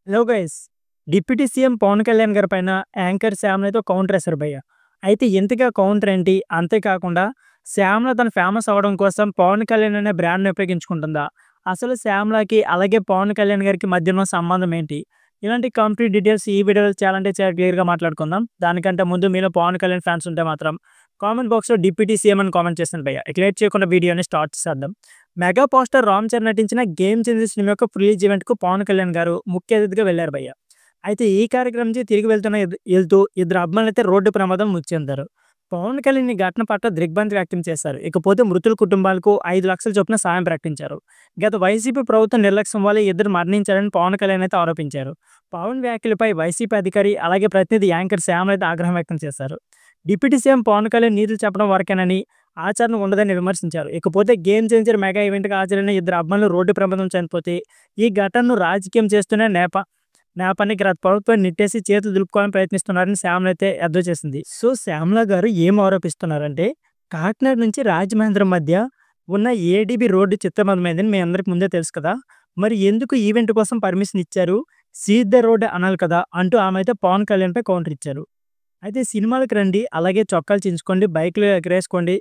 Hello guys. Deputy CM Pawan Kalyan గారి పైన anchor శ్యామ్‌లతో కౌంటరేశారు భయ్య. అయితే ఇంతకీ ఆ కౌంటర్ ఏంటి? అంతేకాకుండా శ్యామ్‌ల తను ఫేమస్ అవ్వడం కోసం పవన్ కళ్యాణ్ అనే బ్రాండ్‌ని ఉపయోగించుకుంటుందా? అసలు శ్యామ్‌లకి అలాగే పవన్ కళ్యాణ్ గారికి మధ్య ఉన్న సంబంధం ఏంటి? ఇలాంటి కంప్లీట్ డీటెయిల్స్ ఈ వీడియోలో చాలా అంటే చాలా క్లియర్‌గా మాట్లాడుకుందాం. దానికంటే ముందు మీలో పవన్ కళ్యాణ్ ఫ్యాన్స్ ఉంటే మాత్రం కామెంట్ బాక్స్‌లో డిప్యూటీ సీఎం అని కామెంట్ చేయండి భయ్య. ఇక లేట్ చేయకుండా వీడియోని స్టార్ట్ చేద్దాం. Mega power star Ram Charan నటించిన 'గేమ్ చేంజర్' సినిమా యొక్క రిలీజ్ ఈవెంట్‌కు పవన్ కళ్యాణ్ గారు ముఖ్య అతిథిగా వెళ్లారు భయ్య. అయితే ఈ కార్యక్రమం నుంచి తిరిగి వెళ్తూ ఇద్దరు అభిమానులైతే రోడ్డు ప్రమాదం మృతి చెందారు. పవన్ కళ్యాణ్ ఈ ఘటన పట్ల దిగ్భ్రాంతి వ్యక్తం చేశారు. ఇకపోతే మృతుల కుటుంబాలకు 5,00,000 చొప్పున సాయం ప్రకటించారు. గత వైసీపీ ప్రభుత్వం నిర్లక్ష్యం వల్ల ఇద్దరు మరణించారని పవన్ కళ్యాణ్ అయితే ఆరోపించారు. పవన్ వ్యాఖ్యలపై వైసీపీ అధికారి అలాగే ప్రతినిధి యాంకర్ శ్యామ్ అయితే ఆగ్రహం వ్యక్తం చేశారు. డిప్యూటీ సీఎం పవన్ కళ్యాణ్ నీతులు చెప్పడం వరకేనని, ఆచరణ ఉండదని విమర్శించారు. ఇకపోతే గేమ్ చేంజర్ మెగా ఈవెంట్‌గా హాజరైన ఇద్దరు అభిమానులు రోడ్డు ప్రమాదం చనిపోతే ఈ ఘటనను రాజకీయం చేస్తూనే నేపానికి గత ప్రభుత్వం నెట్టేసి చేతులు దులుపుకోవాలని ప్రయత్నిస్తున్నారని శ్యామ్‌ల అయితే ఎద్దేవా చేసింది. సో శ్యామ్‌ల గారు ఏం ఆరోపిస్తున్నారంటే, కాకినాడ నుంచి రాజమహేంద్రం మధ్య ఉన్న ఏడీబీ రోడ్డు చిత్రమతమైందని మీ అందరికి ముందే తెలుసు కదా! మరి ఎందుకు ఈవెంట్ కోసం పర్మిషన్ ఇచ్చారు? సీజ్ ద రోడ్ అనాలి కదా! అంటూ ఆమె అయితే పవన్ కళ్యాణ్‌పై కౌంటర్ ఇచ్చారు. అయితే సినిమాలకు రండి, అలాగే చొక్కాలు చించుకోండి, బైకులు ఎగరేసుకోండి,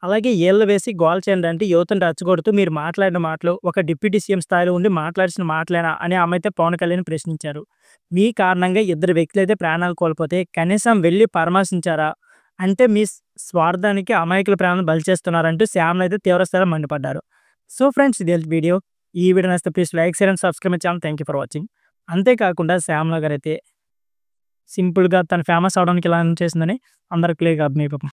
అలాగే ఈలలు వేసి గోల చేయండి అంటే యువతను రెచ్చగొడుతూ మీరు మాట్లాడిన మాటలు ఒక డిప్యూటీ సీఎం స్థాయిలో ఉండి మాట్లాడాల్సిన మాటలేనా అని ఆమె అయితే పవన్ కళ్యాణ్ ప్రశ్నించారు. మీ కారణంగా ఇద్దరు వ్యక్తులైతే ప్రాణాలు కోల్పోతే కనీసం వెళ్లి పరామర్శించారా? అంటే మీ స్వార్థానికి అమాయకుల ప్రాణాలను బలి చేస్తున్నారంటూ శ్యామ్‌ల అయితే తీవ్రస్థాయిలో మండిపడ్డారు. సో ఫ్రెండ్స్, ఇది వీడియో. ఈ వీడియో నచ్చితే please like, share and subscribe my channel. Thank you for watching. అంతేకాకుండా శ్యామ్‌ల గారైతే సింపుల్‌గా తను ఫేమస్ అవ్వడానికి ఇలా చేసిందని అందరికి క్లియర్‌గా అర్థమైపోతుంది.